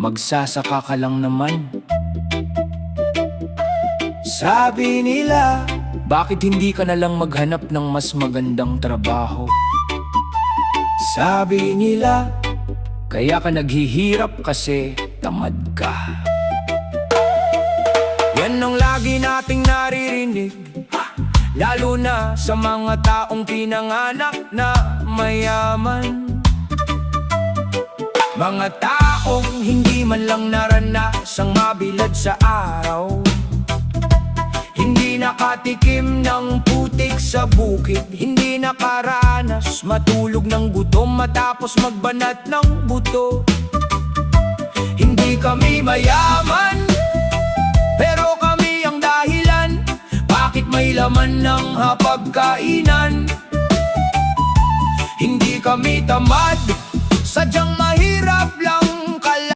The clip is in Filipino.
magsasaka ka lang naman. Sabi nila, bakit hindi ka na lang maghanap ng mas magandang trabaho? Sabi nila, kaya ka naghihirap kasi tamad ka. Yan ang lagi nating naririnig, lalo na sa mga taong pinanganak na mayaman. Mga taong hindi man lang naranasang mabilad sa araw, hindi nakatikim ng putik sa bukid, hindi nakaranas matulog ng gutom matapos magbanat ng buto. Hindi kami mayaman, pero kami ang dahilan bakit may laman ng hapagkainan. Hindi kami tamad, sadyang mahirap lang